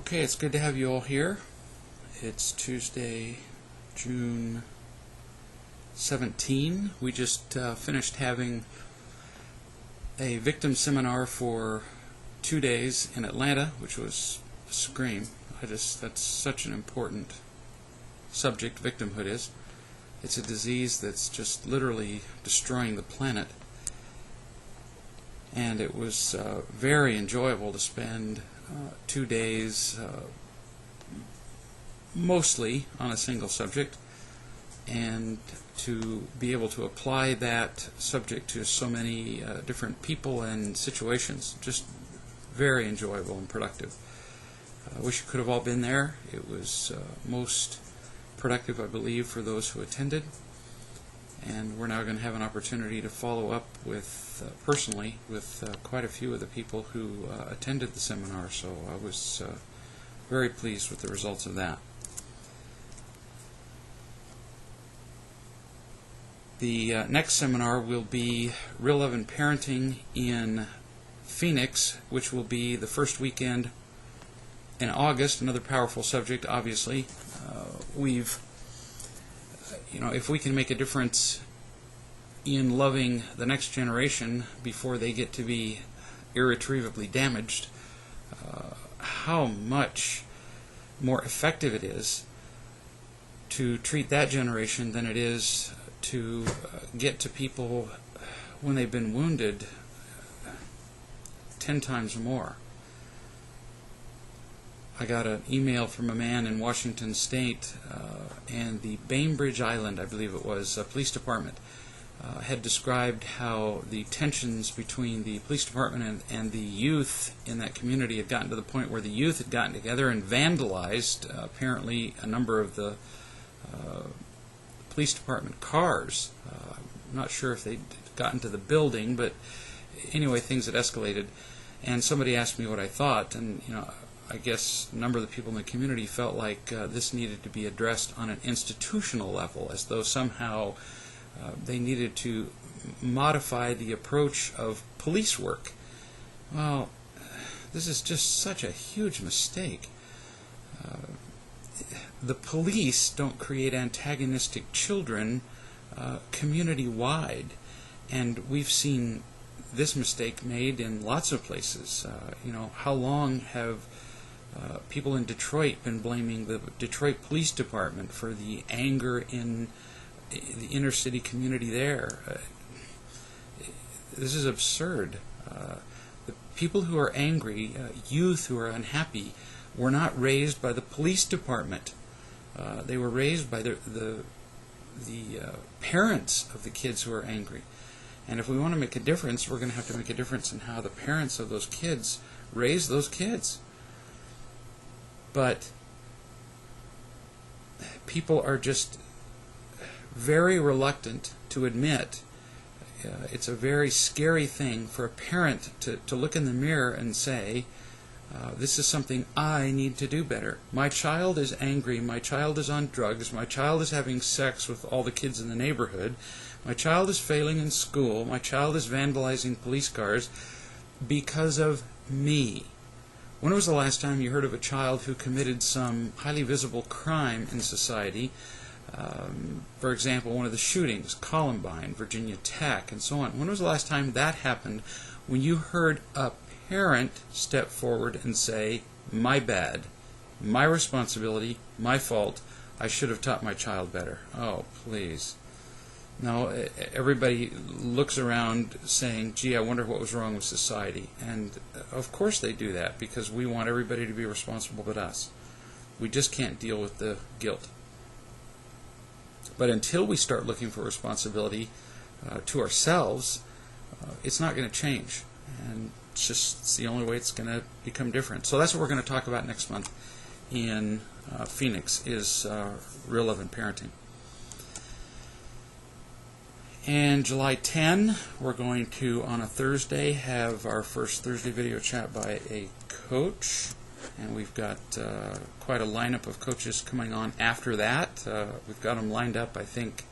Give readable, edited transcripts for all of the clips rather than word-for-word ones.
Okay, it's good to have you all here. It's Tuesday, June 17. We just finished having a victim seminar for 2 days in Atlanta, which was a scream. That's such an important subject, victimhood is. It's a disease that's just literally destroying the planet. And it was very enjoyable to spend 2 days mostly on a single subject, and to be able to apply that subject to so many different people and situations. Just very enjoyable and productive. I wish you could have all been there. It was most productive, I believe, for those who attended. And we're now going to have an opportunity to follow up with personally with quite a few of the people who attended the seminar, so I was very pleased with the results of that. The next seminar will be Real Love and Parenting in Phoenix, which will be the first weekend in August. Another powerful subject, obviously. If we can make a difference in loving the next generation before they get to be irretrievably damaged, how much more effective it is to treat that generation than it is to get to people when they've been wounded 10 times more. I got an email from a man in Washington State, and the Bainbridge Island, I believe it was, police department had described how the tensions between the police department and the youth in that community had gotten to the point where the youth had gotten together and vandalized apparently a number of the police department cars. I'm not sure if they'd gotten to the building, but anyway, things had escalated. And somebody asked me what I thought, and I guess a number of the people in the community felt like this needed to be addressed on an institutional level, as though somehow they needed to modify the approach of police work. Well, this is just such a huge mistake. The police don't create antagonistic children community-wide, and we've seen this mistake made in lots of places. How long have people in Detroit been blaming the Detroit Police Department for the anger in the inner city community there? This is absurd. The people who are angry, youth who are unhappy, were not raised by the police department. They were raised by the parents of the kids who are angry. And if we want to make a difference, we're going to have to make a difference in how the parents of those kids raise those kids. But people are just very reluctant to admit it's a very scary thing for a parent to look in the mirror and say, this is something I need to do better. My child is angry, my child is on drugs, my child is having sex with all the kids in the neighborhood, my child is failing in school, my child is vandalizing police cars because of me. When was the last time you heard of a child who committed some highly visible crime in society? For example, one of the shootings, Columbine, Virginia Tech, and so on. When was the last time that happened when you heard a parent step forward and say, my bad, my responsibility, my fault, I should have taught my child better? Oh, please. No, everybody looks around saying, gee, I wonder what was wrong with society. And of course they do that, because we want everybody to be responsible but us. We just can't deal with the guilt. But until we start looking for responsibility to ourselves, it's not going to change. And it's the only way it's going to become different. So that's what we're going to talk about next month in Phoenix, is Real Love and Parenting. And July 10, we're going to, on a Thursday, have our first Thursday video chat by a coach. And we've got quite a lineup of coaches coming on after that. We've got them lined up, I think,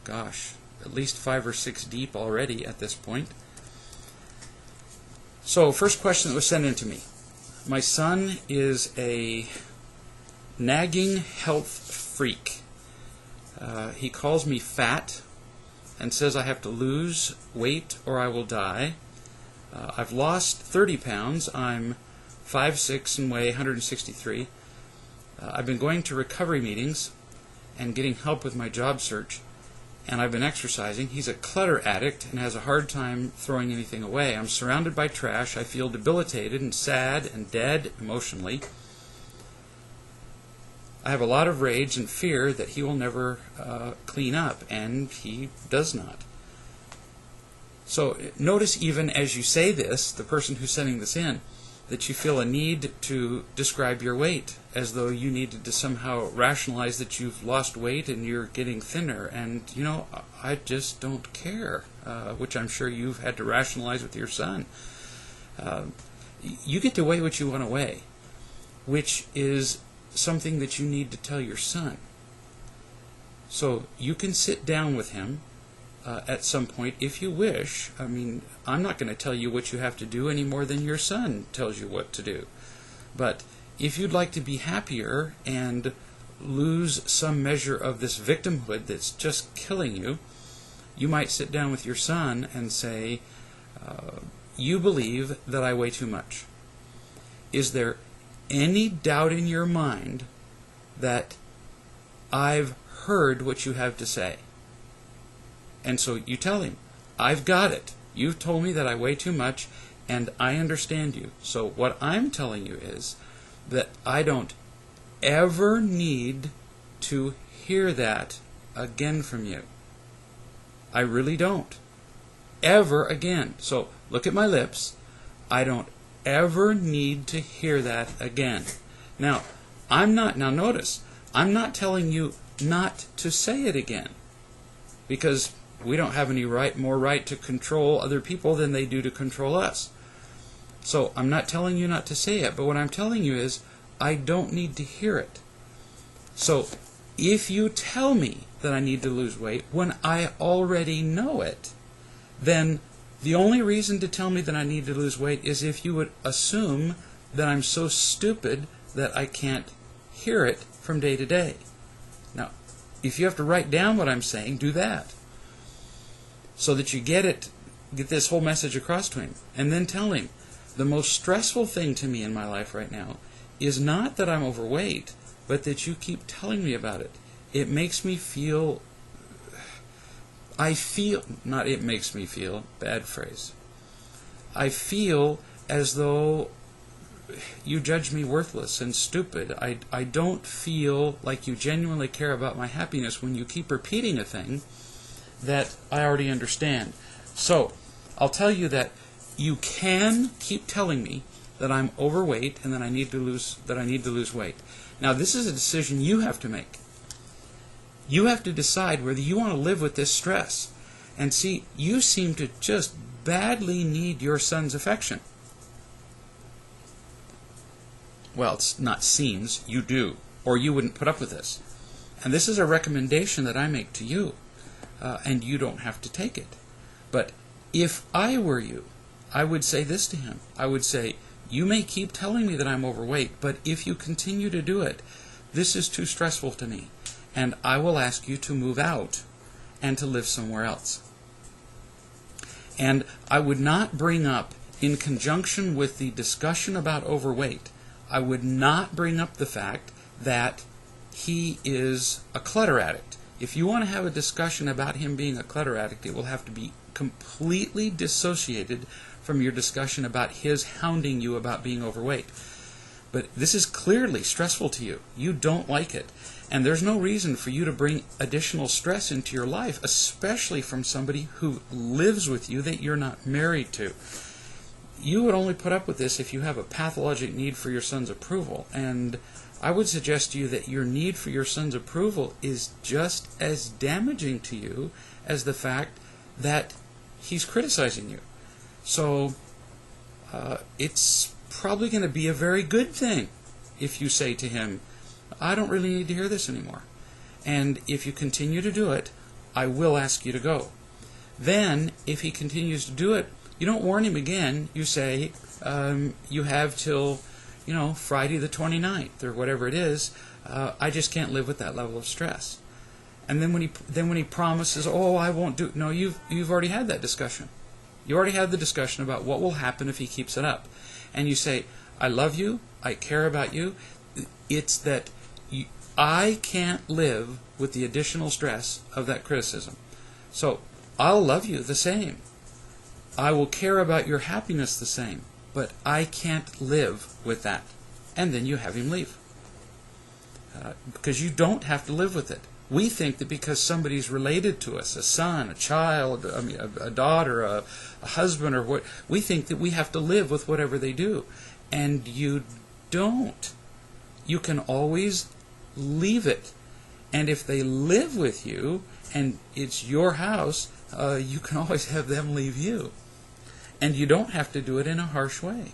at least 5 or 6 deep already at this point. So, first question that was sent in to me. My son is a nagging health freak. He calls me fat and says I have to lose weight or I will die. I've lost 30 pounds. I'm 5'6" and weigh 163. I've been going to recovery meetings and getting help with my job search, and I've been exercising. He's a clutter addict and has a hard time throwing anything away. I'm surrounded by trash. I feel debilitated and sad and dead emotionally. I have a lot of rage and fear that he will never clean up, and he does not. So notice, even as you say this, the person who's sending this in, that you feel a need to describe your weight, as though you needed to somehow rationalize that you've lost weight and you're getting thinner. And, you know, I just don't care, which I'm sure you've had to rationalize with your son. You get to weigh what you want to weigh, which is something that you need to tell your son. So you can sit down with him at some point if you wish. I mean, I'm not going to tell you what you have to do any more than your son tells you what to do. But if you'd like to be happier and lose some measure of this victimhood that's just killing you, you might sit down with your son and say, you believe that I weigh too much. Is there any doubt in your mind that I've heard what you have to say? And so you tell him, I've got it. You've told me that I weigh too much, and I understand you. So what I'm telling you is that I don't ever need to hear that again from you. I really don't. Ever again. So look at my lips. I don't ever need to hear that again. Now notice, I'm not telling you not to say it again, because we don't have any more right to control other people than they do to control us. So I'm not telling you not to say it, but what I'm telling you is I don't need to hear it. So if you tell me that I need to lose weight when I already know it, then the only reason to tell me that I need to lose weight is if you would assume that I'm so stupid that I can't hear it from day to day. Now, if you have to write down what I'm saying, do that, so that you get this whole message across to him. And then tell him, the most stressful thing to me in my life right now is not that I'm overweight, but that you keep telling me about it. It makes me feel, it makes me feel, bad phrase. I feel as though you judge me worthless and stupid. I don't feel like you genuinely care about my happiness when you keep repeating a thing that I already understand. So I'll tell you that you can keep telling me that I'm overweight and that I need to lose weight. Now, this is a decision you have to make. You have to decide whether you want to live with this stress. And see, you seem to just badly need your son's affection. Well, it's not seems, you do, or you wouldn't put up with this. And this is a recommendation that I make to you, and you don't have to take it. But if I were you, I would say this to him. I would say, you may keep telling me that I'm overweight, but if you continue to do it, this is too stressful to me, and I will ask you to move out and to live somewhere else. And I would not bring up, in conjunction with the discussion about overweight, I would not bring up the fact that he is a clutter addict. If you want to have a discussion about him being a clutter addict, it will have to be completely dissociated from your discussion about his hounding you about being overweight. But this is clearly stressful to you. You don't like it. And there's no reason for you to bring additional stress into your life, especially from somebody who lives with you that you're not married to. You would only put up with this if you have a pathologic need for your son's approval. And I would suggest to you that your need for your son's approval is just as damaging to you as the fact that he's criticizing you. So it's probably going to be a very good thing if you say to him, I don't really need to hear this anymore. And if you continue to do it, I will ask you to go. Then, if he continues to do it, you don't warn him again. You say, you have till Friday the 29th or whatever it is, I just can't live with that level of stress. And then when he promises, oh, I won't do it. No, you've already had that discussion. You already had the discussion about what will happen if he keeps it up. And you say, I love you, I care about you. It's that I can't live with the additional stress of that criticism. So I'll love you the same. I will care about your happiness the same. But I can't live with that. And then you have him leave. Because you don't have to live with it. We think that because somebody's related to us, a son, a child, a daughter, a husband, or what, we think that we have to live with whatever they do. And you don't. You can always leave it. And if they live with you, and it's your house, you can always have them leave you. And you don't have to do it in a harsh way.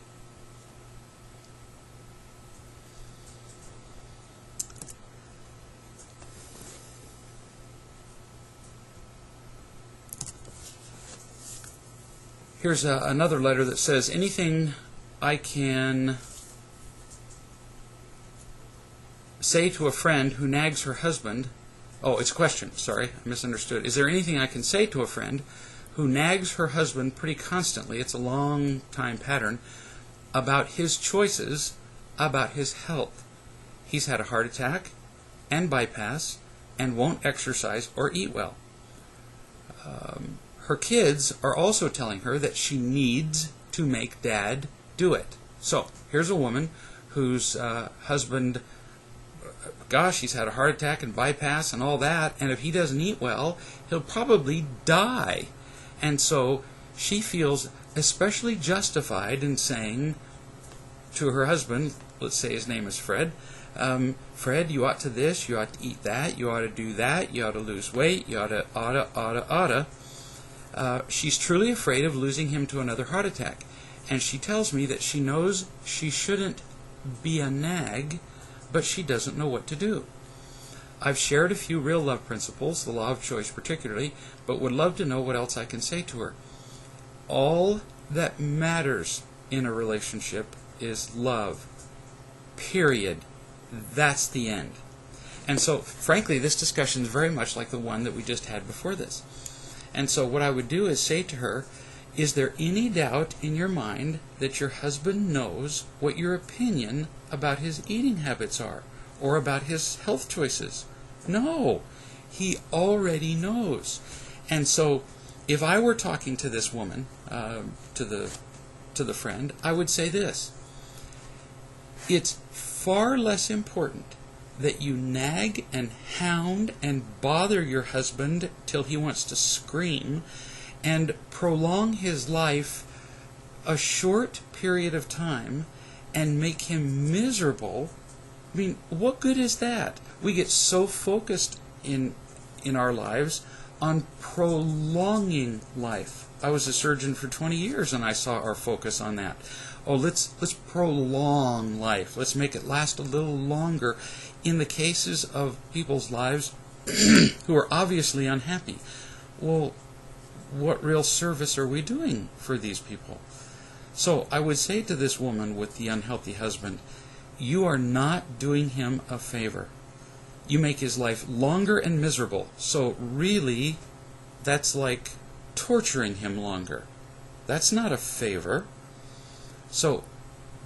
Here's another letter that says, anything I can say to a friend who nags her husband... Oh, it's a question. Sorry, I misunderstood. Is there anything I can say to a friend who nags her husband pretty constantly, it's a long time pattern, about his choices, about his health? He's had a heart attack and bypass and won't exercise or eat well. Her kids are also telling her that she needs to make Dad do it. So, here's a woman whose husband, gosh, he's had a heart attack and bypass and all that, and if he doesn't eat well, he'll probably die. And so, she feels especially justified in saying to her husband, let's say his name is Fred, Fred, you ought to this, you ought to eat that, you ought to do that, you ought to lose weight, you oughta. She's truly afraid of losing him to another heart attack. And she tells me that she knows she shouldn't be a nag, but she doesn't know what to do. I've shared a few real love principles, the law of choice particularly, but would love to know what else I can say to her. All that matters in a relationship is love. Period. That's the end. And so, frankly, this discussion is very much like the one that we just had before this. And so what I would do is say to her, is there any doubt in your mind that your husband knows what your opinion about his eating habits are, or about his health choices? No, he already knows. And so if I were talking to this woman, to the friend, I would say this: it's far less important that you nag and hound and bother your husband till he wants to scream and prolong his life a short period of time and make him miserable. I mean, what good is that? We get so focused in our lives on prolonging life. I was a surgeon for 20 years and I saw our focus on that. Oh, let's prolong life. Let's make it last a little longer in the cases of people's lives who are obviously unhappy. Well, what real service are we doing for these people? So I would say to this woman with the unhealthy husband, you are not doing him a favor. You make his life longer and miserable. So really, that's like torturing him longer. That's not a favor. So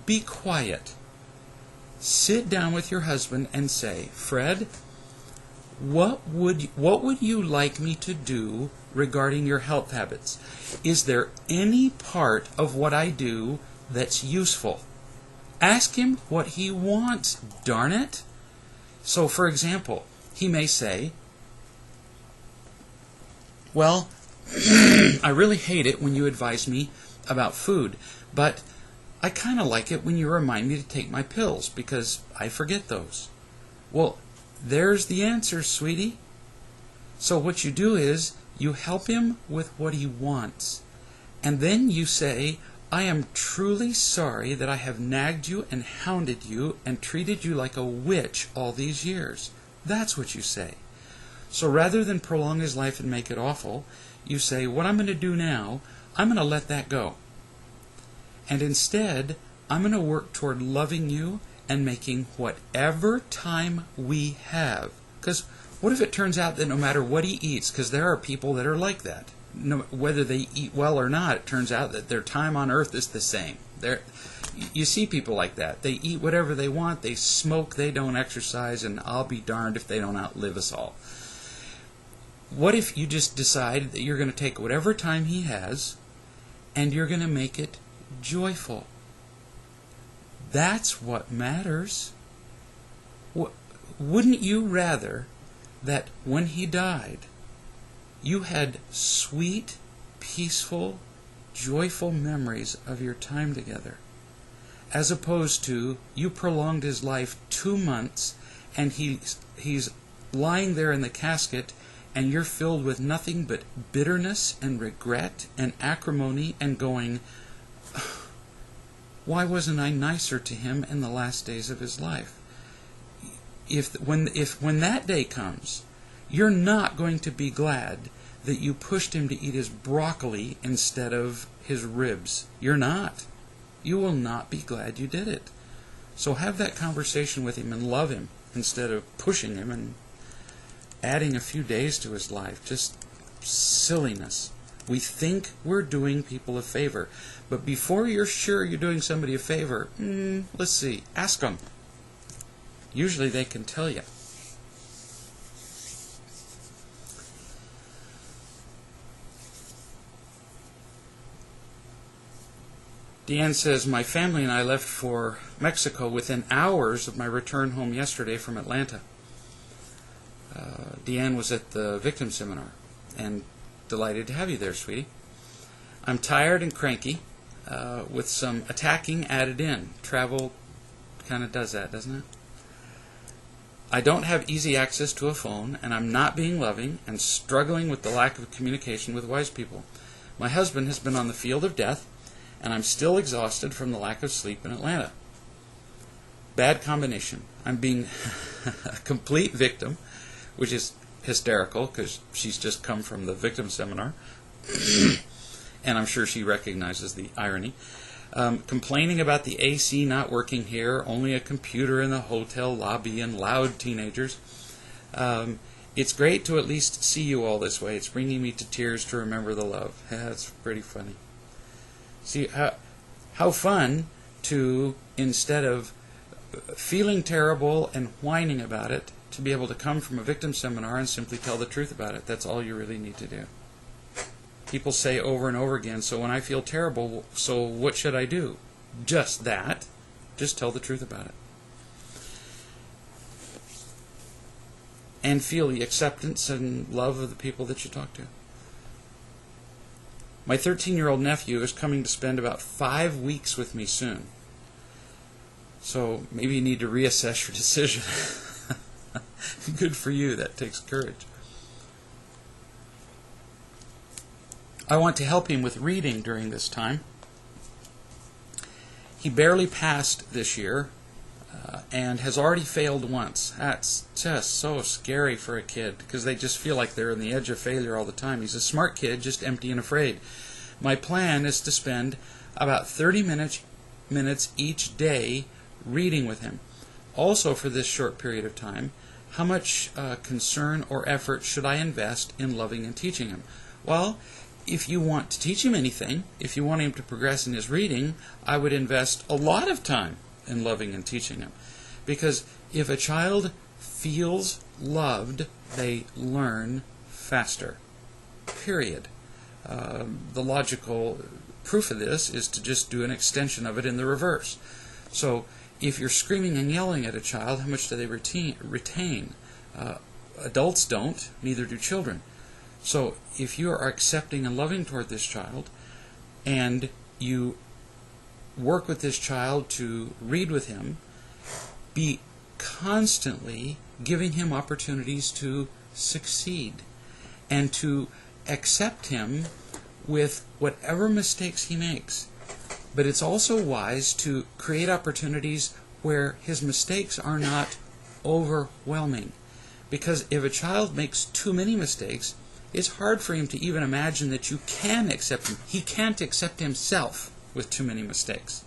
be quiet. Sit down with your husband and say, Fred, what would you like me to do regarding your health habits? Is there any part of what I do that's useful? Ask him what he wants, darn it. So, for example, he may say, well, I really hate it when you advise me about food, but I kind of like it when you remind me to take my pills, because I forget those. Well, there's the answer, sweetie. So what you do is, you help him with what he wants. And then you say, I am truly sorry that I have nagged you and hounded you and treated you like a witch all these years. That's what you say. So rather than prolong his life and make it awful, you say, what I'm going to do now, I'm going to let that go. And instead, I'm going to work toward loving you and making whatever time we have. Because what if it turns out that no matter what he eats, because there are people that are like that, whether they eat well or not, it turns out that their time on earth is the same. You see people like that. They eat whatever they want, they smoke, they don't exercise, and I'll be darned if they don't outlive us all. What if you just decide that you're going to take whatever time he has and you're going to make it joyful? That's what matters. Wouldn't you rather that when he died, you had sweet, peaceful, joyful memories of your time together, as opposed to you prolonged his life 2 months and he's lying there in the casket and you're filled with nothing but bitterness and regret and acrimony and going, why wasn't I nicer to him in the last days of his life? When that day comes, you're not going to be glad that you pushed him to eat his broccoli instead of his ribs. You're not. You will not be glad you did it. So have that conversation with him and love him instead of pushing him and adding a few days to his life. Just silliness. We think we're doing people a favor. But before you're sure you're doing somebody a favor, let's see, ask them. Usually they can tell you. Deanne says, my family and I left for Mexico within hours of my return home yesterday from Atlanta. Deanne was at the victim seminar, and delighted to have you there, sweetie. I'm tired and cranky, with some attacking added in. Travel kind of does that, doesn't it? I don't have easy access to a phone, and I'm not being loving and struggling with the lack of communication with wise people. My husband has been on the field of death, and I'm still exhausted from the lack of sleep in Atlanta. Bad combination. I'm being a complete victim, which is hysterical because she's just come from the victim seminar, and I'm sure she recognizes the irony. Complaining about the AC not working here, only a computer in the hotel lobby, and loud teenagers. It's great to at least see you all this way. It's bringing me to tears to remember the love. That's pretty funny. See, how fun to, instead of feeling terrible and whining about it, to be able to come from a victim seminar and simply tell the truth about it. That's all you really need to do. People say over and over again, so when I feel terrible, so what should I do? Just that. Just tell the truth about it. And feel the acceptance and love of the people that you talk to. My 13-year-old nephew is coming to spend about 5 weeks with me soon. So maybe you need to reassess your decision. Good for you. That takes courage. I want to help him with reading during this time. He barely passed this year and has already failed once. That's just so scary for a kid because they just feel like they're on the edge of failure all the time. He's a smart kid, just empty and afraid. My plan is to spend about 30 minutes each day reading with him. Also, for this short period of time, how much concern or effort should I invest in loving and teaching him? Well, if you want to teach him anything, if you want him to progress in his reading, I would invest a lot of time in loving and teaching him. Because if a child feels loved, they learn faster. Period. The logical proof of this is to just do an extension of it in the reverse. So if you're screaming and yelling at a child, how much do they retain? Adults don't, neither do children. So if you are accepting and loving toward this child, and you work with this child to read with him, be constantly giving him opportunities to succeed and to accept him with whatever mistakes he makes. But it's also wise to create opportunities where his mistakes are not overwhelming. Because if a child makes too many mistakes, it's hard for him to even imagine that you can accept him. He can't accept himself with too many mistakes.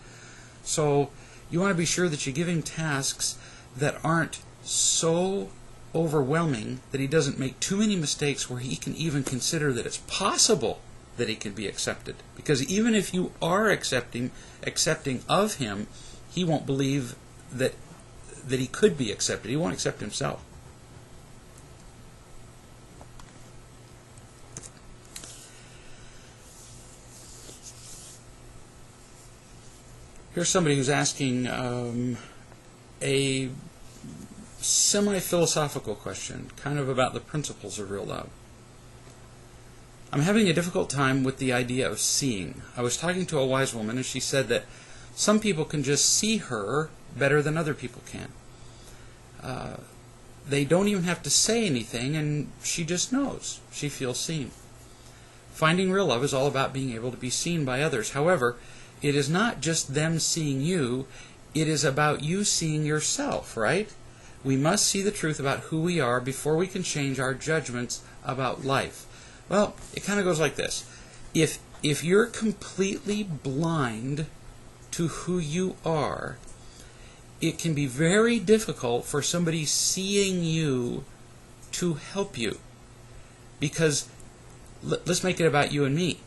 So you want to be sure that you give him tasks that aren't so overwhelming that he doesn't make too many mistakes where he can even consider that it's possible that he can be accepted. Because even if you are accepting of him, he won't believe that he could be accepted. He won't accept himself. Here's somebody who's asking a semi-philosophical question, kind of about the principles of real love. I'm having a difficult time with the idea of seeing. I was talking to a wise woman, and she said that some people can just see her better than other people can. They don't even have to say anything, and she just knows. She feels seen. Finding real love is all about being able to be seen by others. However, it is not just them seeing you, it is about you seeing yourself, right? We must see the truth about who we are before we can change our judgments about life. Well, it kind of goes like this. If you're completely blind to who you are, it can be very difficult for somebody seeing you to help you. Because let's make it about you and me.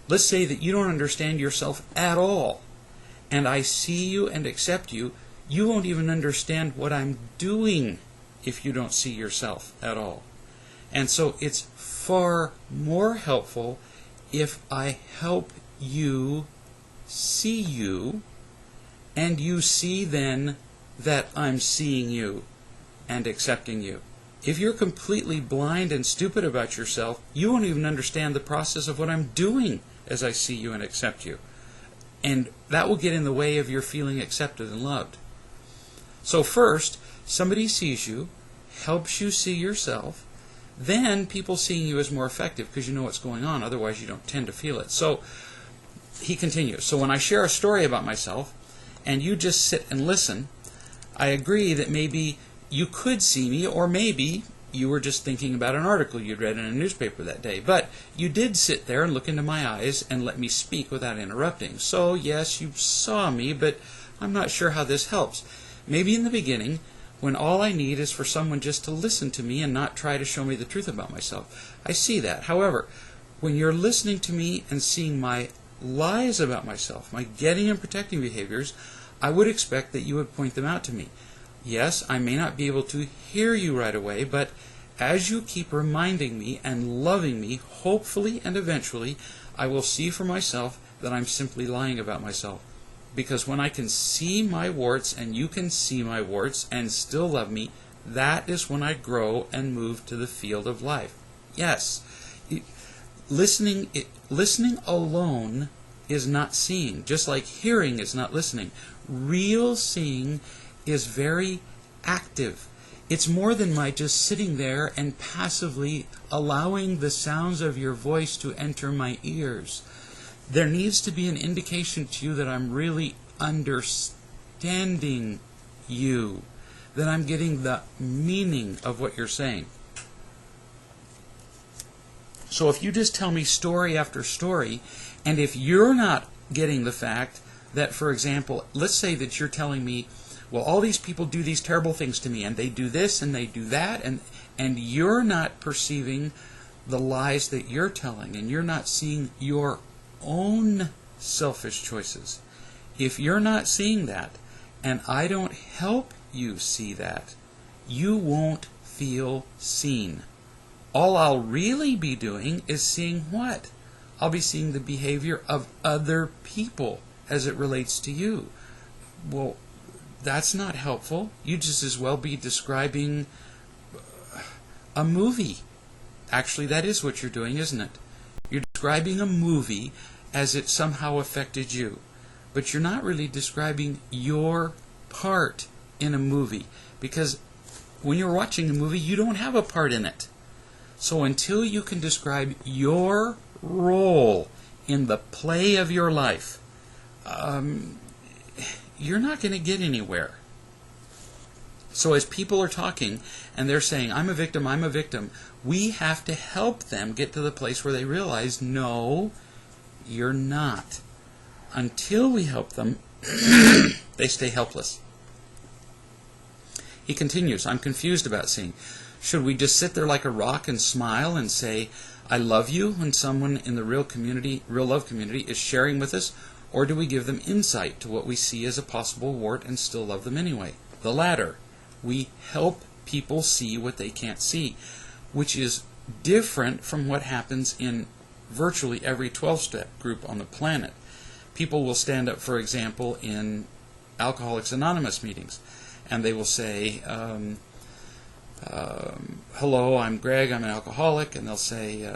Let's say that you don't understand yourself at all, and I see you and accept you. You won't even understand what I'm doing if you don't see yourself at all. And so it's far more helpful if I help you see you, and you see then that I'm seeing you and accepting you. If you're completely blind and stupid about yourself, you won't even understand the process of what I'm doing as I see you and accept you. And that will get in the way of your feeling accepted and loved. So first, somebody sees you, helps you see yourself, then people seeing you is more effective because you know what's going on, otherwise you don't tend to feel it. So he continues, so when I share a story about myself and you just sit and listen, I agree that maybe you could see me, or maybe you were just thinking about an article you'd read in a newspaper that day. But you did sit there and look into my eyes and let me speak without interrupting. So yes, you saw me, but I'm not sure how this helps. Maybe in the beginning, when all I need is for someone just to listen to me and not try to show me the truth about myself. I see that. However, when you're listening to me and seeing my lies about myself, my getting and protecting behaviors, I would expect that you would point them out to me. Yes, I may not be able to hear you right away, but as you keep reminding me and loving me, hopefully and eventually, I will see for myself that I'm simply lying about myself. Because when I can see my warts and you can see my warts and still love me, that is when I grow and move to the field of life. Yes, listening alone is not seeing, just like hearing is not listening. Real seeing is very active. It's more than my just sitting there and passively allowing the sounds of your voice to enter my ears. There needs to be an indication to you that I'm really understanding you, that I'm getting the meaning of what you're saying. So if you just tell me story after story, and if you're not getting the fact that, for example, let's say that you're telling me, well, all these people do these terrible things to me, and they do this and they do that, and you're not perceiving the lies that you're telling, and you're not seeing your own selfish choices. If you're not seeing that, and I don't help you see that, you won't feel seen. All I'll really be doing is seeing what? I'll be seeing the behavior of other people as it relates to you. Well, that's not helpful. You just as well be describing a movie. Actually, that is what you're doing, isn't it? You're describing a movie as it somehow affected you. But you're not really describing your part in a movie. Because when you're watching a movie, you don't have a part in it. So until you can describe your role in the play of your life, you're not going to get anywhere. So as people are talking and they're saying, I'm a victim, we have to help them get to the place where they realize, no, you're not. Until we help them they stay helpless. He continues, I'm confused about seeing. Should we just sit there like a rock and smile and say, I love you, when someone in the real love community is sharing with us? Or do we give them insight to what we see as a possible wart and still love them anyway? The latter. We help people see what they can't see, which is different from what happens in virtually every 12-step group on the planet. People will stand up, for example, in Alcoholics Anonymous meetings, and they will say, hello, I'm Greg, I'm an alcoholic, and they'll say,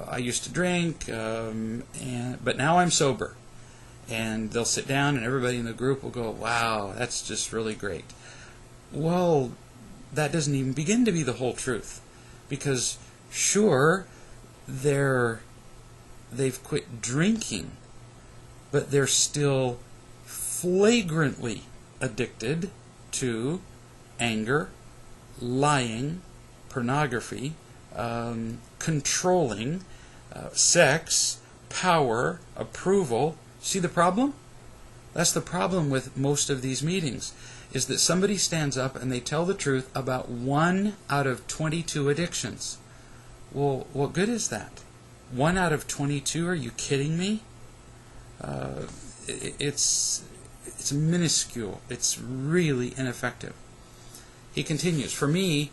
I used to drink, but now I'm sober. And they'll sit down, and everybody in the group will go, wow, that's just really great. Well, that doesn't even begin to be the whole truth, because sure, they've quit drinking, but they're still flagrantly addicted to anger, lying, pornography, controlling, sex, power, approval. See the problem? That's the problem with most of these meetings, is that somebody stands up and they tell the truth about 1 out of 22 addictions. Well, what good is that? 1 out of 22? Are you kidding me? It's minuscule. It's really ineffective. He continues, for me,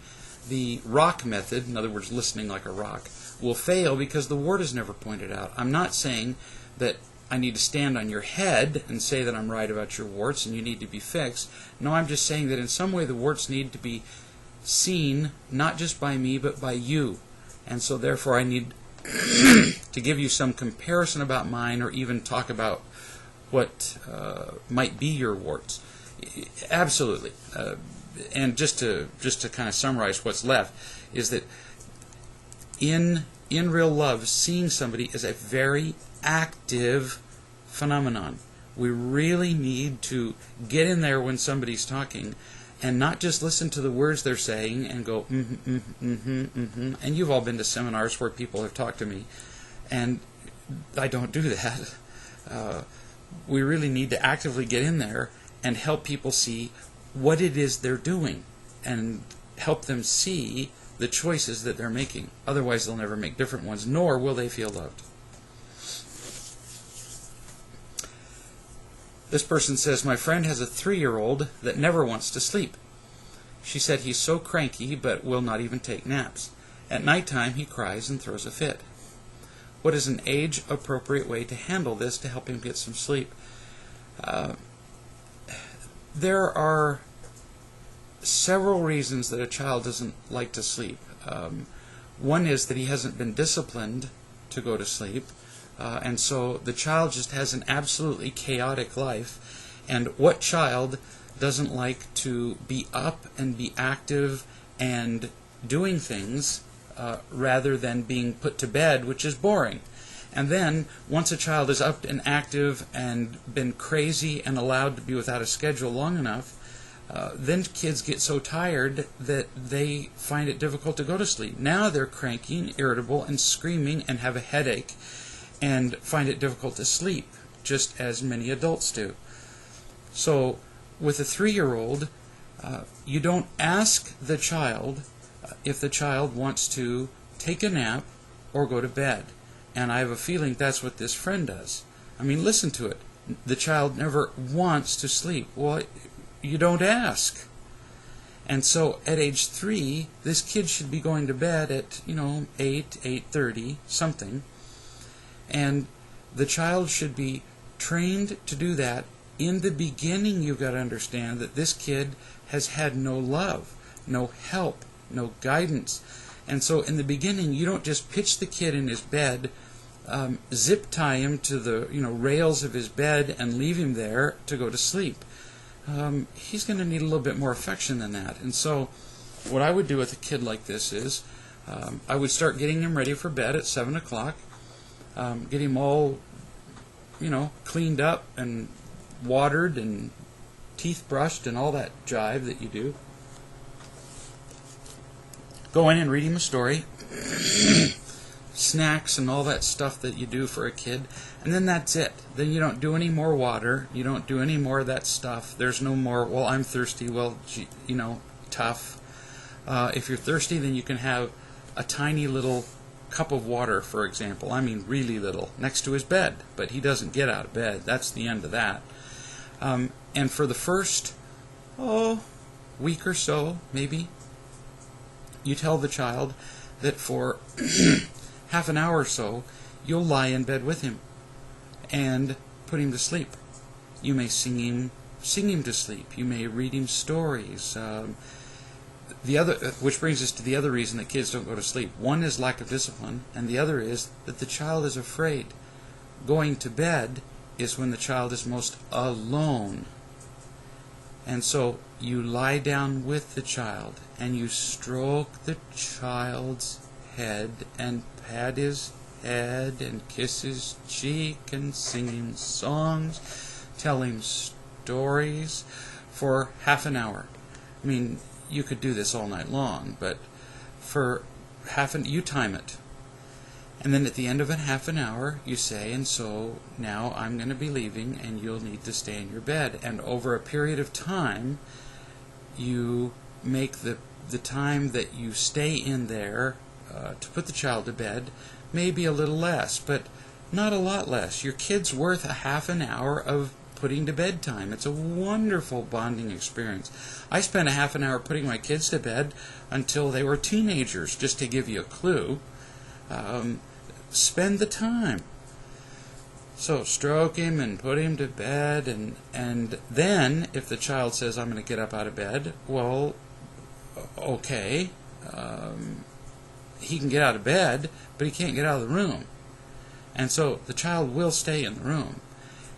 the rock method, in other words, listening like a rock, will fail because the wart is never pointed out. I'm not saying that I need to stand on your head and say that I'm right about your warts and you need to be fixed. No, I'm just saying that in some way the warts need to be seen, not just by me, but by you. And so therefore I need to give you some comparison about mine, or even talk about what might be your warts. Absolutely. And just to kind of summarize what's left, is that in real love, seeing somebody is a very active phenomenon. We really need to get in there when somebody's talking and not just listen to the words they're saying and go, And you've all been to seminars where people have talked to me, and I don't do that. We really need to actively get in there and help people see what it is they're doing and help them see the choices that they're making. Otherwise, they'll never make different ones, nor will they feel loved. This person says, my friend has a 3-year-old that never wants to sleep. She said he's so cranky but will not even take naps. At nighttime he cries and throws a fit. What is an age-appropriate way to handle this to help him get some sleep? There are several reasons that a child doesn't like to sleep. One is that he hasn't been disciplined to go to sleep. And so the child just has an absolutely chaotic life. And what child doesn't like to be up and be active and doing things rather than being put to bed, which is boring? And then once a child is up and active and been crazy and allowed to be without a schedule long enough, then kids get so tired that they find it difficult to go to sleep. Now they're cranky and irritable and screaming and have a headache and find it difficult to sleep, just as many adults do. So with a 3-year-old, you don't ask the child if the child wants to take a nap or go to bed. And I have a feeling that's what this friend does. I mean, listen to it. The child never wants to sleep. Well, you don't ask. And so at age 3, this kid should be going to bed at, 8, 8:30, something. And the child should be trained to do that. In the beginning, you've got to understand that this kid has had no love, no help, no guidance. And so in the beginning, you don't just pitch the kid in his bed, zip tie him to the rails of his bed and leave him there to go to sleep. He's going to need a little bit more affection than that. And so what I would do with a kid like this is I would start getting him ready for bed at 7 o'clock, get him all cleaned up and watered and teeth brushed and all that jive that you do. Go in and read him a story. snacks and all that stuff that you do for a kid, and then that's it. Then you don't do any more water. You don't do any more of that stuff. There's no more, well, I'm thirsty. Well, gee, tough. If you're thirsty, then you can have a tiny little cup of water, for example. I mean really little, next to his bed. But he doesn't get out of bed. That's the end of that. And for the first, week or so, maybe, you tell the child that for half an hour or so, you'll lie in bed with him and put him to sleep. You may sing him to sleep. You may read him stories. Which brings us to the other reason that kids don't go to sleep. One is lack of discipline, and the other is that the child is afraid. Going to bed is when the child is most alone. And so you lie down with the child, and you stroke the child's head, and pat his head, and kiss his cheek, and sing him songs, tell him stories for half an hour. I mean, you could do this all night long, but for you time it. And then at the end of a half an hour, you say, and so now I'm going to be leaving, and you'll need to stay in your bed. And over a period of time, you make the time that you stay in there to put the child to bed maybe a little less, but not a lot less. Your kid's worth a half an hour of putting to bed time. It's a wonderful bonding experience. I spent a half an hour putting my kids to bed until they were teenagers, just to give you a clue. Spend the time. So stroke him and put him to bed, and then if the child says, I'm going to get up out of bed, well, okay, he can get out of bed, but he can't get out of the room. And so the child will stay in the room.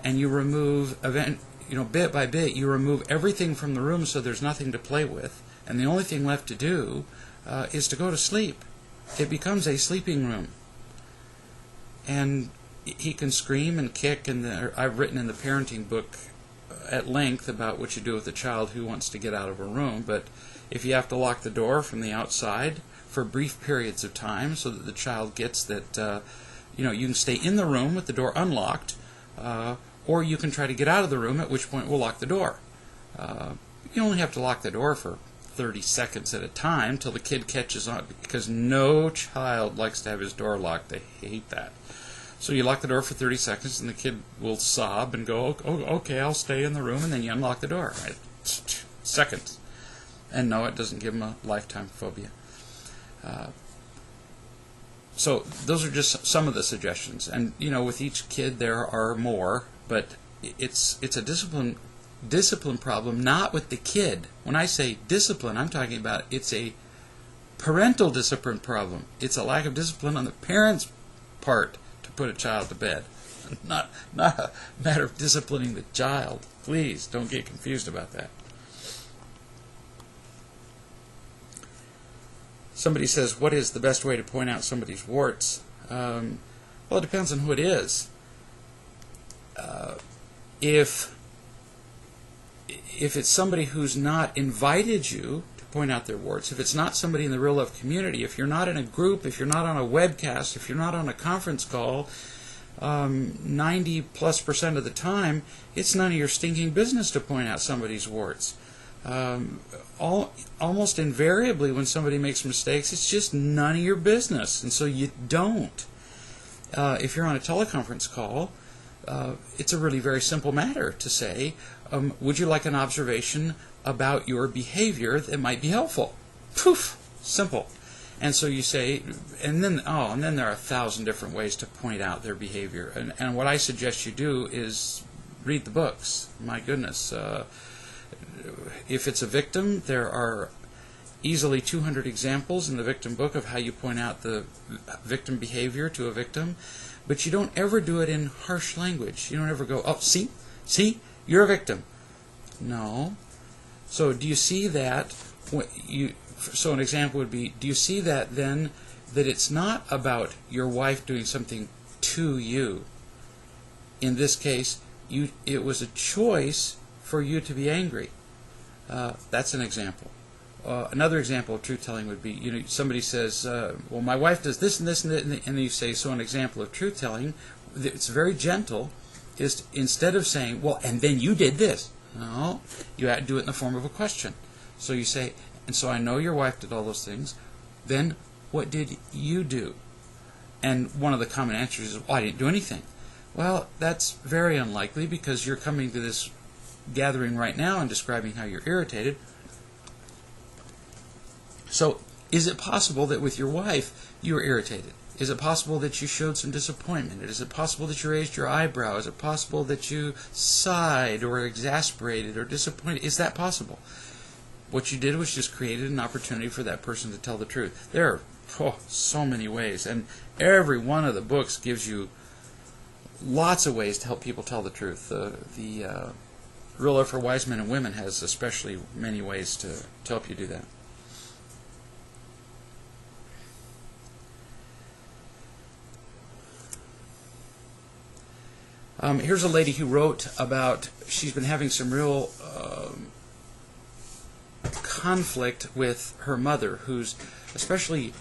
And you remove, bit by bit, you remove everything from the room so there's nothing to play with, and the only thing left to do is to go to sleep. It becomes a sleeping room. And he can scream and kick, and I've written in the parenting book at length about what you do with a child who wants to get out of a room, but if you have to lock the door from the outside for brief periods of time so that the child gets that, you can stay in the room with the door unlocked, or you can try to get out of the room, at which point we'll lock the door. You only have to lock the door for 30 seconds at a time till the kid catches on, because no child likes to have his door locked. They hate that. So you lock the door for 30 seconds, and the kid will sob and go, okay, I'll stay in the room, and then you unlock the door. Right? Seconds. And no, it doesn't give him a lifetime phobia. So those are just some of the suggestions. And, with each kid there are more, but it's a discipline problem, not with the kid. When I say discipline, I'm talking about it's a parental discipline problem. It's a lack of discipline on the parent's part to put a child to bed. Not a matter of disciplining the child. Please don't get confused about that. Somebody says, what is the best way to point out somebody's warts? Well, it depends on who it is. If it's somebody who's not invited you to point out their warts, if it's not somebody in the real love community, if you're not in a group, if you're not on a webcast, if you're not on a conference call, 90+% of the time, it's none of your stinking business to point out somebody's warts. Almost invariably when somebody makes mistakes, it's just none of your business, and so you don't. If you're on a teleconference call, it's a really very simple matter to say, would you like an observation about your behavior that might be helpful? Poof! Simple. And so you say, and then there are 1,000 different ways to point out their behavior. And what I suggest you do is read the books. My goodness. If it's a victim, there are easily 200 examples in the victim book of how you point out the victim behavior to a victim, but you don't ever do it in harsh language. You don't ever go, see, you're a victim. No. So do you see that? So an example would be, do you see that then, that it's not about your wife doing something to you? In this case, it was a choice for you to be angry. That's an example. Another example of truth-telling would be, somebody says, well, my wife does this and this and that, and then you say, so an example of truth-telling, it's very gentle, is instead of saying, well, and then you did this. No, you do it in the form of a question. So you say, and so I know your wife did all those things, then what did you do? And one of the common answers is, well, I didn't do anything. Well, that's very unlikely, because you're coming to this gathering right now and describing how you're irritated. So, is it possible that with your wife you were irritated? Is it possible that you showed some disappointment? Is it possible that you raised your eyebrow? Is it possible that you sighed or exasperated or disappointed? Is that possible? What you did was just created an opportunity for that person to tell the truth. There are so many ways, and every one of the books gives you lots of ways to help people tell the truth. The Ruler for Wise Men and Women has especially many ways to help you do that. Here's a lady who wrote about, she's been having some real conflict with her mother, who's especially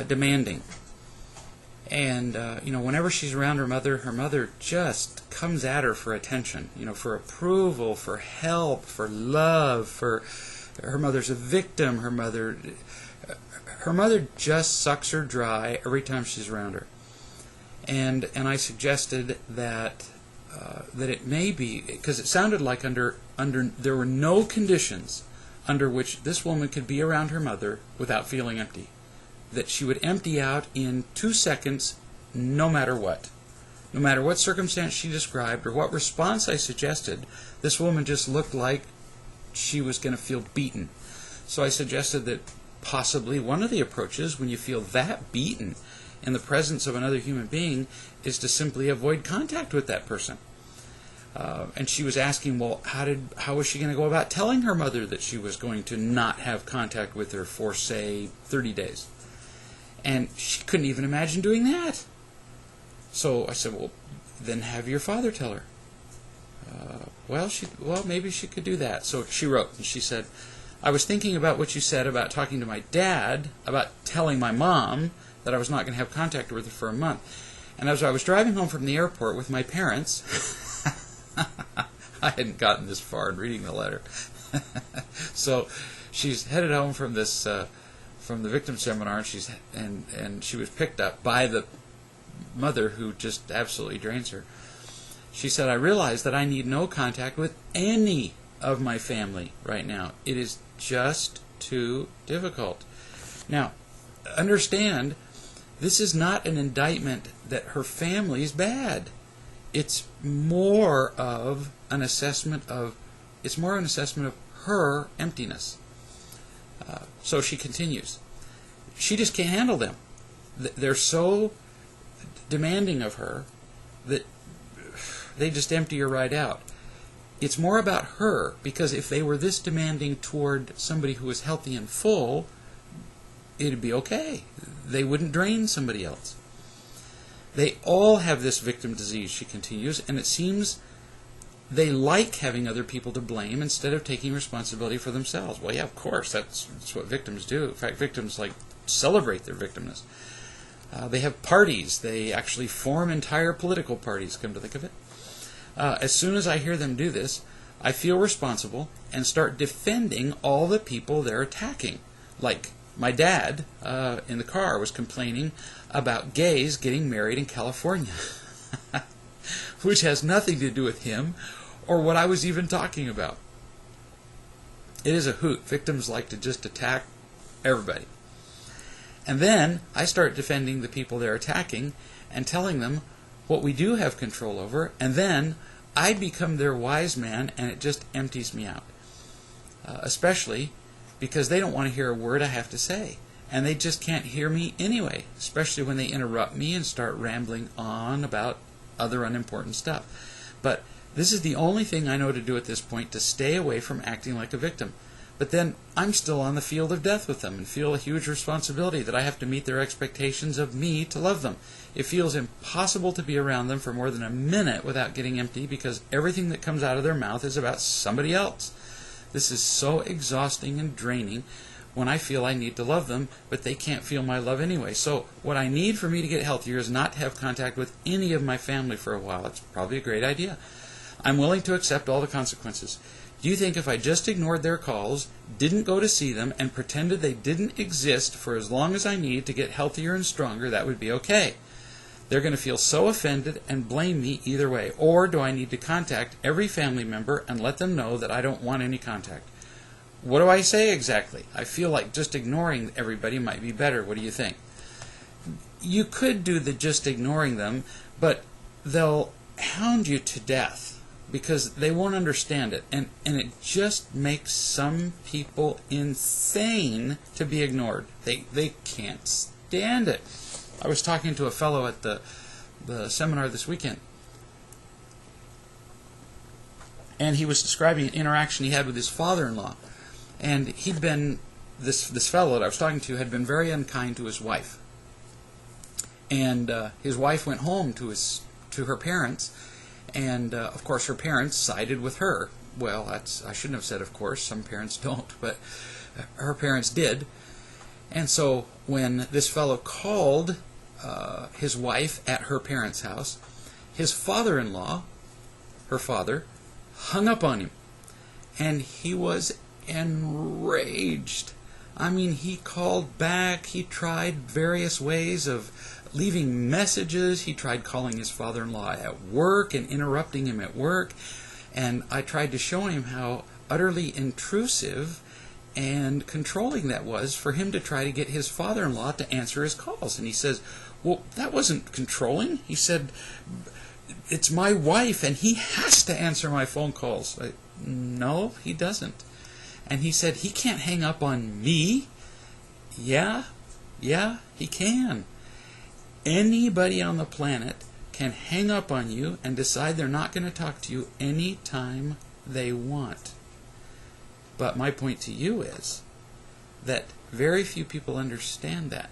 demanding. And, whenever she's around her mother just comes at her for attention, for approval, for help, for love, her mother's a victim, her mother just sucks her dry every time she's around her. And I suggested that it may be, because it sounded like under there were no conditions under which this woman could be around her mother without feeling empty. That she would empty out in 2 seconds, no matter what. No matter what circumstance she described or what response I suggested, this woman just looked like she was going to feel beaten. So I suggested that possibly one of the approaches, when you feel that beaten in the presence of another human being, is to simply avoid contact with that person. And she was asking, well, how was she going to go about telling her mother that she was going to not have contact with her for, say, 30 days? And she couldn't even imagine doing that. So I said, well, then have your father tell her. Well, maybe she could do that. So she wrote, and she said, I was thinking about what you said about talking to my dad, about telling my mom that I was not going to have contact with her for a month. And as I was driving home from the airport with my parents, I hadn't gotten this far in reading the letter. So she's headed home from this from the victim seminar, and she was picked up by the mother, who just absolutely drains her. She said, I realize that I need no contact with any of my family right now. It is just too difficult. Now, understand, this is not an indictment that her family is bad. It's more of an assessment of her emptiness. So she continues. She just can't handle them. They're so demanding of her that they just empty her right out. It's more about her, because if they were this demanding toward somebody who was healthy and full, it'd be okay. They wouldn't drain somebody else. They all have this victim disease, she continues, and it seems they like having other people to blame instead of taking responsibility for themselves. Well, yeah, of course, that's what victims do. In fact, victims celebrate their victimness. They have parties. They actually form entire political parties, come to think of it. As soon as I hear them do this, I feel responsible and start defending all the people they're attacking. Like my dad in the car was complaining about gays getting married in California, which has nothing to do with him or what I was even talking about. It is a hoot. Victims like to just attack everybody. And then I start defending the people they're attacking and telling them what we do have control over, and then I become their wise man, and it just empties me out. Especially because they don't want to hear a word I have to say, and they just can't hear me anyway, especially when they interrupt me and start rambling on about other unimportant stuff. But this is the only thing I know to do at this point, to stay away from acting like a victim. But then I'm still on the field of death with them and feel a huge responsibility that I have to meet their expectations of me to love them. It feels impossible to be around them for more than a minute without getting empty, because everything that comes out of their mouth is about somebody else. This is so exhausting and draining when I feel I need to love them, but they can't feel my love anyway. So what I need for me to get healthier is not to have contact with any of my family for a while. It's probably a great idea. I'm willing to accept all the consequences. Do you think if I just ignored their calls, didn't go to see them, and pretended they didn't exist for as long as I need to get healthier and stronger, that would be okay? They're going to feel so offended and blame me either way. Or do I need to contact every family member and let them know that I don't want any contact? What do I say exactly? I feel like just ignoring everybody might be better. What do you think? You could do the just ignoring them, but they'll hound you to death because they won't understand it. And it just makes some people insane to be ignored. They can't stand it. I was talking to a fellow at the seminar this weekend, and he was describing an interaction he had with his father-in-law. And he'd been, this fellow that I was talking to had been very unkind to his wife. And his wife went home to her parents, and of course her parents sided with her. Well, I shouldn't have said of course, some parents don't, but her parents did. And so when this fellow called his wife at her parents' house, his father-in-law, her father, hung up on him. And he was enraged. I mean, he called back. He tried various ways of leaving messages. He tried calling his father-in-law at work and interrupting him at work. And I tried to show him how utterly intrusive and controlling that was for him to try to get his father-in-law to answer his calls. And he says, well, that wasn't controlling. He said, it's my wife and he has to answer my phone calls. No, he doesn't. And he said, he can't hang up on me. Yeah, he can. Anybody on the planet can hang up on you and decide they're not going to talk to you any time they want. But my point to you is that very few people understand that.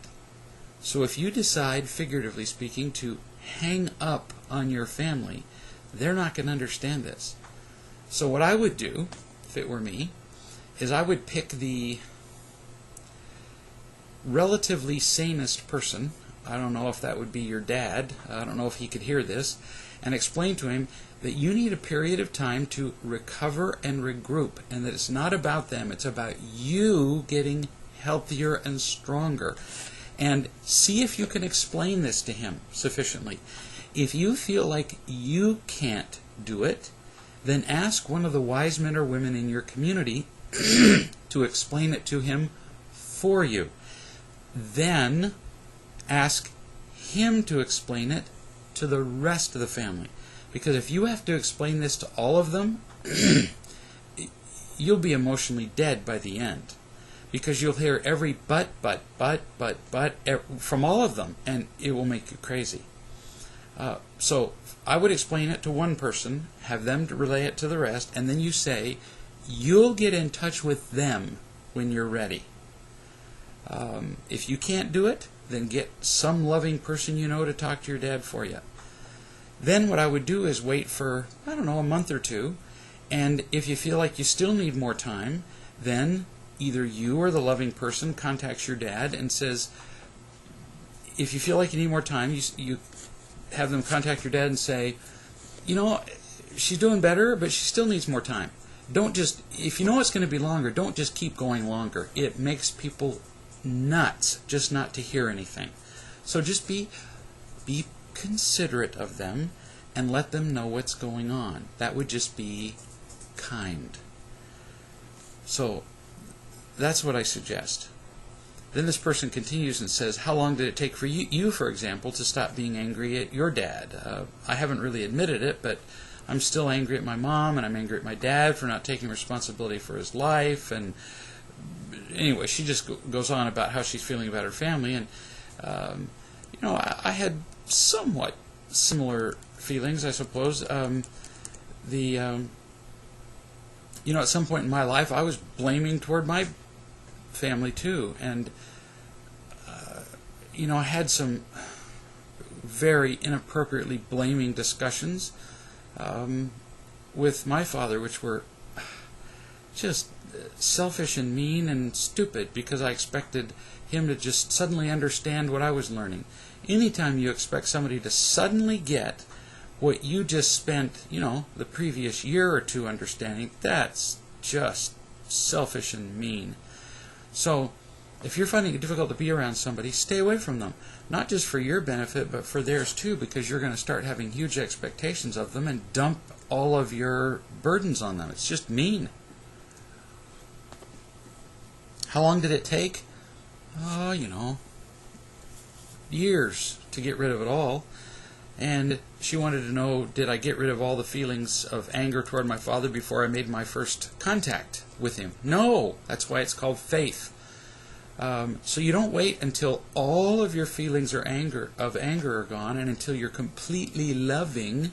So if you decide, figuratively speaking, to hang up on your family, they're not going to understand this. So what I would do, if it were me, is I would pick the relatively sanest person. I don't know if that would be your dad. I don't know if he could hear this. And explain to him that you need a period of time to recover and regroup. And that it's not about them. It's about you getting healthier and stronger. And see if you can explain this to him sufficiently. If you feel like you can't do it, then ask one of the wise men or women in your community to explain it to him for you. Then ask him to explain it to the rest of the family. Because if you have to explain this to all of them, you'll be emotionally dead by the end. Because you'll hear every but from all of them, and it will make you crazy. So I would explain it to one person, have them relay it to the rest, and then you say, you'll get in touch with them when you're ready. If you can't do it, then get some loving person you know to talk to your dad for you. Then what I would do is wait for, I don't know, a month or two, and if you feel like you still need more time, then either you or the loving person contacts your dad and says, if you feel like you need more time, you have them contact your dad and say, you know, she's doing better, but she still needs more time. Don't just, if you know it's going to be longer, don't just keep going longer. It makes people nuts just not to hear anything. So just be considerate of them and let them know what's going on. That would just be kind. So that's what I suggest. Then this person continues and says, how long did it take for you, for example, to stop being angry at your dad? I haven't really admitted it, but I'm still angry at my mom, and I'm angry at my dad for not taking responsibility for his life. And anyway, she just goes on about how she's feeling about her family. And, I had somewhat similar feelings, I suppose. At some point in my life, I was blaming toward my family too, and I had some very inappropriately blaming discussions with my father, which were just selfish and mean and stupid because I expected him to just suddenly understand what I was learning. Anytime you expect somebody to suddenly get what you just spent, the previous year or two understanding, that's just selfish and mean. So, if you're finding it difficult to be around somebody, stay away from them. Not just for your benefit, but for theirs too, because you're going to start having huge expectations of them and dump all of your burdens on them. It's just mean. How long did it take? Years to get rid of it all. And she wanted to know, did I get rid of all the feelings of anger toward my father before I made my first contact with him? No! That's why it's called faith. So you don't wait until all of your feelings of anger are gone and until you're completely loving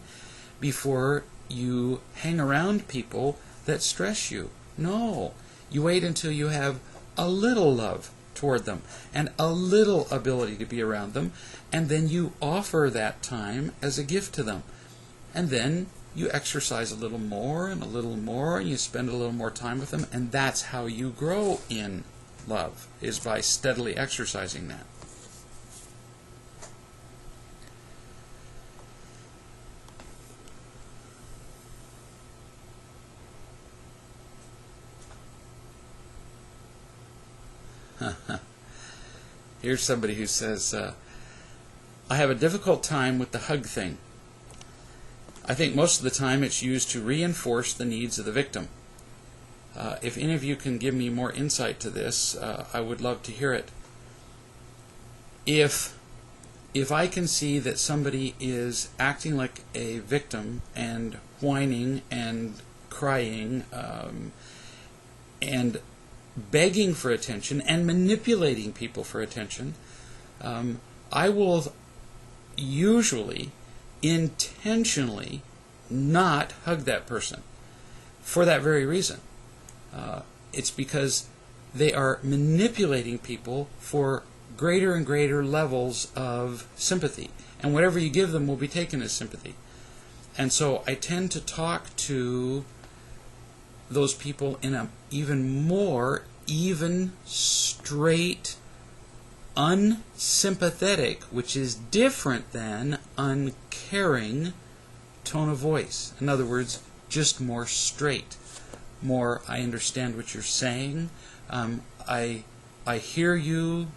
before you hang around people that stress you. No. You wait until you have a little love toward them and a little ability to be around them, and then you offer that time as a gift to them. And then you exercise a little more, and you spend a little more time with them, and that's how you grow in love, is by steadily exercising that. Here's somebody who says, I have a difficult time with the hug thing. I think most of the time it's used to reinforce the needs of the victim. If any of you can give me more insight to this, I would love to hear it. If I can see that somebody is acting like a victim and whining and crying and begging for attention and manipulating people for attention, I will usually intentionally not hug that person for that very reason. It's because they are manipulating people for greater and greater levels of sympathy, and whatever you give them will be taken as sympathy. And so I tend to talk to those people in a even more straight, unsympathetic, which is different than uncaring tone of voice. In other words, just more straight. More, I understand what you're saying. I hear you.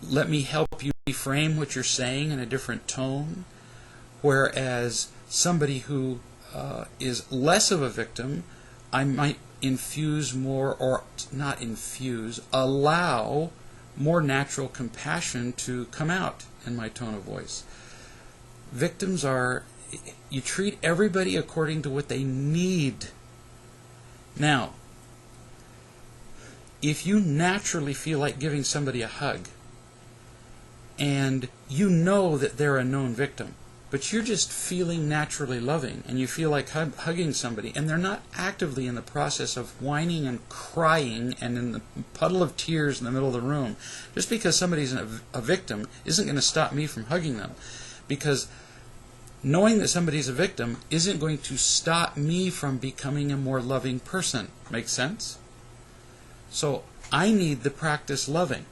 Let me help you reframe what you're saying in a different tone. Whereas somebody who is less of a victim, I might infuse more, or not infuse, allow more natural compassion to come out in my tone of voice. Victims are, you treat everybody according to what they need. Now, if you naturally feel like giving somebody a hug, and you know that they're a known victim, but you're just feeling naturally loving, and you feel like hugging somebody, and they're not actively in the process of whining and crying and in the puddle of tears in the middle of the room, just because somebody's a victim isn't going to stop me from hugging them. Because knowing that somebody's a victim isn't going to stop me from becoming a more loving person. Make sense? So I need to practice loving.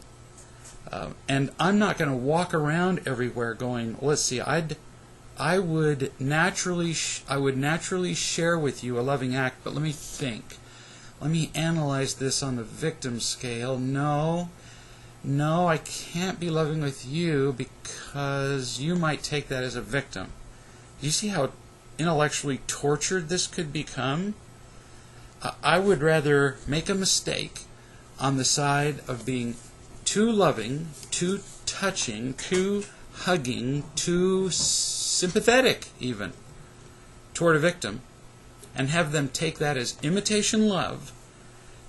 And I'm not going to walk around everywhere going, let's see, I would naturally share with you a loving act, but let me think. Let me analyze this on the victim scale. No, I can't be loving with you because you might take that as a victim. Do you see how intellectually tortured this could become? I would rather make a mistake on the side of being too loving, too touching, too hugging, too sympathetic even toward a victim, and have them take that as imitation love,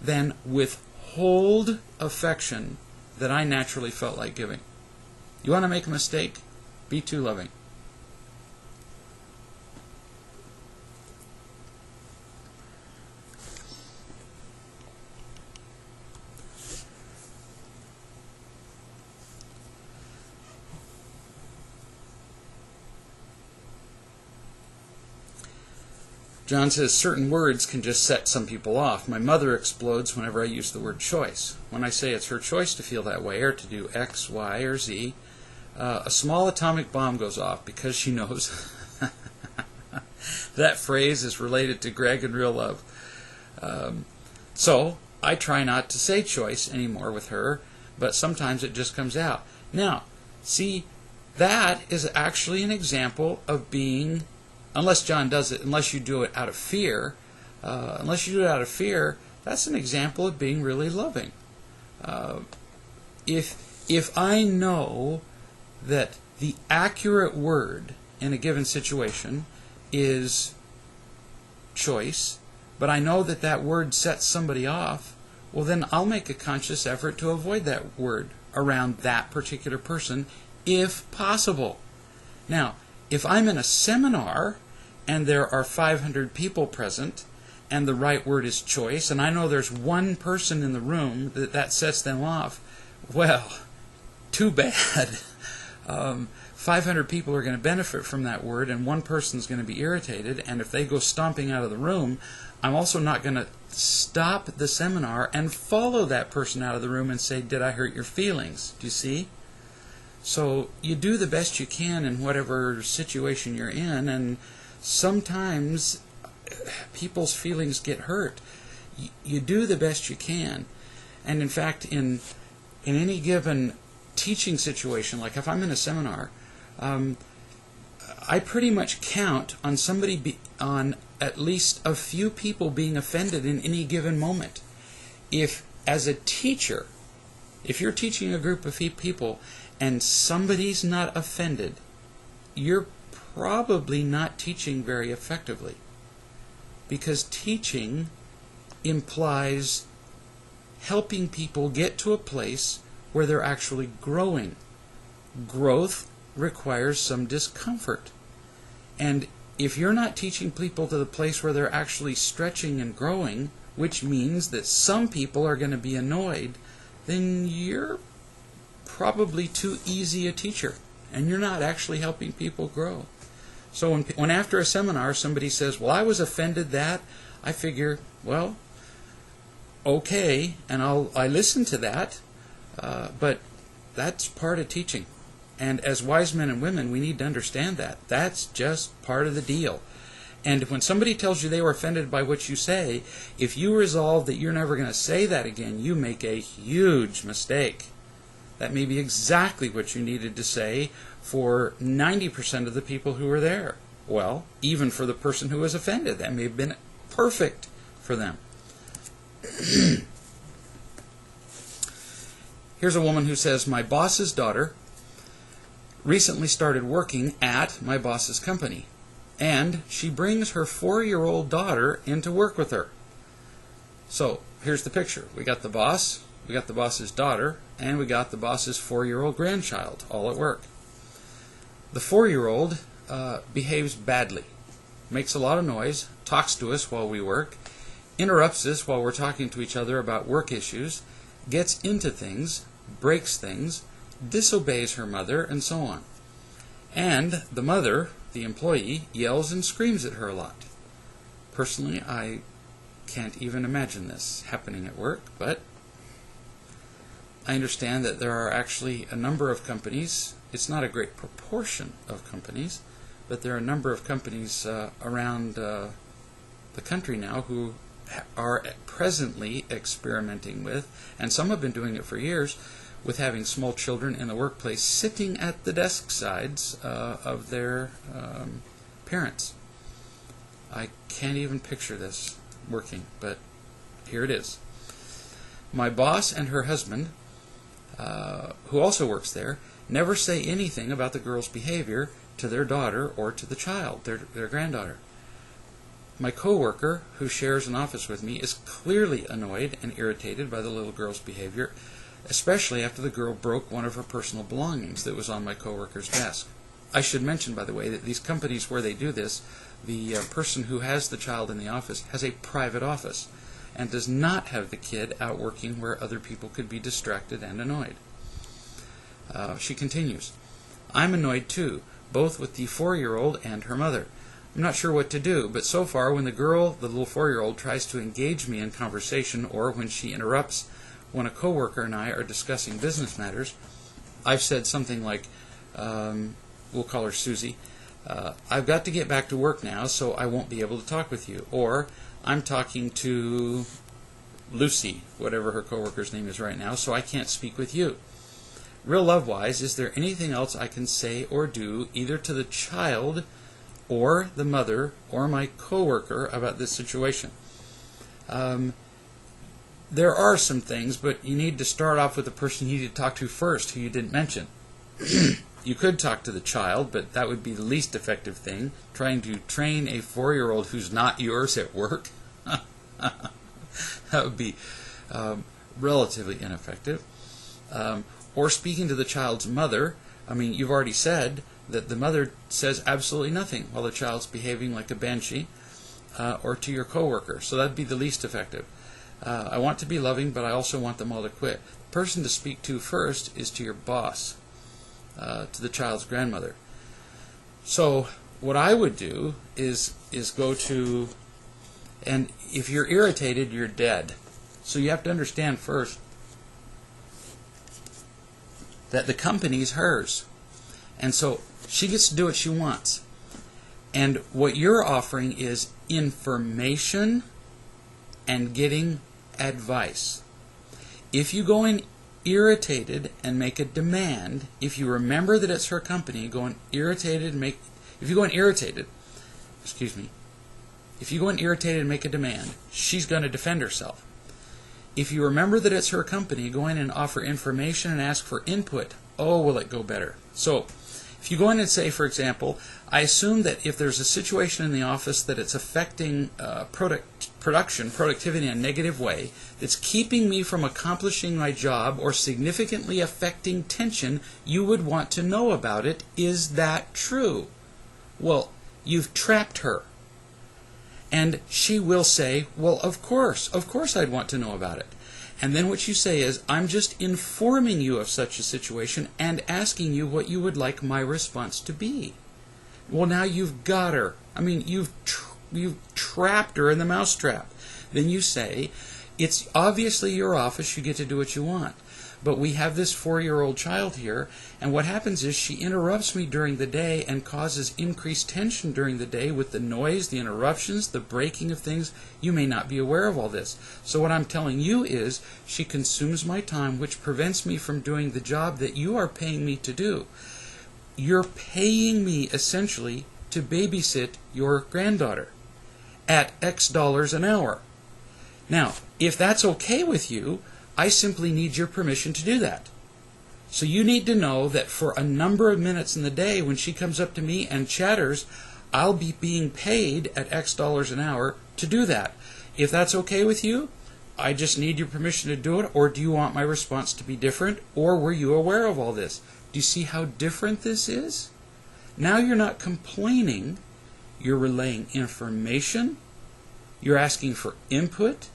than withhold affection that I naturally felt like giving. You want to make a mistake? Be too loving. John says certain words can just set some people off. My mother explodes whenever I use the word choice. When I say it's her choice to feel that way or to do X, Y, or Z, a small atomic bomb goes off because she knows that phrase is related to Greg and real love. So I try not to say choice anymore with her, but sometimes it just comes out. Now, see, that is actually an example of being, unless John does it, unless you do it out of fear, that's an example of being really loving. If I know that the accurate word in a given situation is choice, but I know that that word sets somebody off, well then I'll make a conscious effort to avoid that word around that particular person if possible. Now, if I'm in a seminar and there are 500 people present and the right word is choice, and I know there's one person in the room that sets them off, well, too bad. 500 people are going to benefit from that word, and one person's going to be irritated, and if they go stomping out of the room, I'm also not going to stop the seminar and follow that person out of the room and say, did I hurt your feelings? Do you see? So you do the best you can in whatever situation you're in, and sometimes people's feelings get hurt. You do the best you can. And in fact, in any given teaching situation, like if I'm in a seminar, I pretty much count on on at least a few people being offended in any given moment. If, as a teacher, if you're teaching a group of people and somebody's not offended, you're probably not teaching very effectively. Because teaching implies helping people get to a place where they're actually growing. Growth requires some discomfort. And if you're not teaching people to the place where they're actually stretching and growing, which means that some people are going to be annoyed, then you're probably too easy a teacher, and you're not actually helping people grow. So when after a seminar somebody says, well, I was offended that, I figure, well, okay, and I listen to that, but that's part of teaching. And as wise men and women, we need to understand that. That's just part of the deal. And when somebody tells you they were offended by what you say, if you resolve that you're never going to say that again, you make a huge mistake. That may be exactly what you needed to say for 90% of the people who were there. Well, even for the person who was offended, that may have been perfect for them. Here's a woman who says, my boss's daughter recently started working at my boss's company, and she brings her 4-year-old daughter into work with her. So here's the picture. We got the boss, we got the boss's daughter, and we got the boss's 4-year-old grandchild all at work. The 4-year-old behaves badly, makes a lot of noise, talks to us while we work, interrupts us while we're talking to each other about work issues, gets into things, breaks things, disobeys her mother, and so on. And the mother, the employee, yells and screams at her a lot. Personally, I can't even imagine this happening at work, but I understand that there are actually a number of companies, it's not a great proportion of companies, but there are a number of companies around the country now who are presently experimenting with, and some have been doing it for years, with having small children in the workplace sitting at the desk sides of their parents. I can't even picture this working, but here it is. My boss and her husband, who also works there, never say anything about the girl's behavior to their daughter or to the child, their granddaughter. My coworker, who shares an office with me, is clearly annoyed and irritated by the little girl's behavior, especially after the girl broke one of her personal belongings that was on my coworker's desk. I should mention, by the way, that these companies where they do this, the person who has the child in the office has a private office and does not have the kid out working where other people could be distracted and annoyed. She continues, I'm annoyed too, both with the 4-year-old and her mother. I'm not sure what to do, but so far when the girl, the little 4-year-old, tries to engage me in conversation, or when she interrupts when a coworker and I are discussing business matters, I've said something like, we'll call her Susie, I've got to get back to work now, so I won't be able to talk with you. Or, I'm talking to Lucy, whatever her coworker's name is right now, so I can't speak with you. Real love-wise, is there anything else I can say or do, either to the child or the mother or my coworker about this situation? There are some things, but you need to start off with the person you need to talk to first, who you didn't mention. You could talk to the child, but that would be the least effective thing. Trying to train a 4-year-old who's not yours at work, that would be relatively ineffective. Or speaking to the child's mother. I mean, you've already said that the mother says absolutely nothing while the child's behaving like a banshee, or to your coworker. So that'd be the least effective. I want to be loving, but I also want them all to quit. The person to speak to first is to your boss, to the child's grandmother. So what I would do is go to, and if you're irritated, you're dead. So you have to understand first that the company's hers. And so she gets to do what she wants. And what you're offering is information and getting advice. If you go in irritated and make a demand, if you remember that it's her company, if you go in irritated and make a demand, she's going to defend herself. If you remember that it's her company, go in and offer information and ask for input. Oh, will it go better? So, if you go in and say, for example, I assume that if there's a situation in the office that it's affecting productivity in a negative way, that's keeping me from accomplishing my job or significantly affecting tension, you would want to know about it. Is that true? Well, you've trapped her. And she will say, well, of course I'd want to know about it. And then what you say is, I'm just informing you of such a situation and asking you what you would like my response to be. Well, now you've got her. I mean, you've trapped her in the mousetrap. Then you say, it's obviously your office, you get to do what you want. But we have this 4-year-old child here, and what happens is she interrupts me during the day and causes increased tension during the day with the noise, the interruptions, the breaking of things. You may not be aware of all this. So what I'm telling you is she consumes my time, which prevents me from doing the job that you are paying me to do. You're paying me essentially to babysit your granddaughter at X dollars an hour. Now, if that's okay with you, I simply need your permission to do that. So you need to know that for a number of minutes in the day when she comes up to me and chatters, I'll be being paid at X dollars an hour to do that. If that's okay with you, I just need your permission to do it, or do you want my response to be different, or were you aware of all this? Do you see how different this is? Now you're not complaining, you're relaying information, you're asking for input,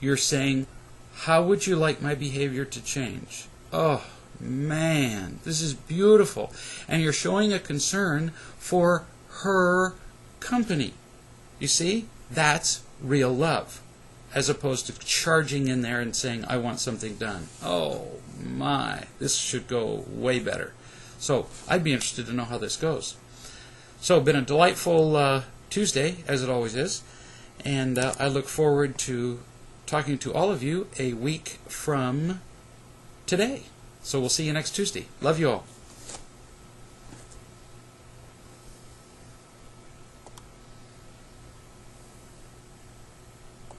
you're saying, how would you like my behavior to change? Oh, man, this is beautiful. And you're showing a concern for her company. You see? That's real love, as opposed to charging in there and saying, I want something done. Oh, my, this should go way better. So I'd be interested to know how this goes. So, been a delightful Tuesday, as it always is, and I look forward to talking to all of you a week from today. So we'll see you next Tuesday. Love you all.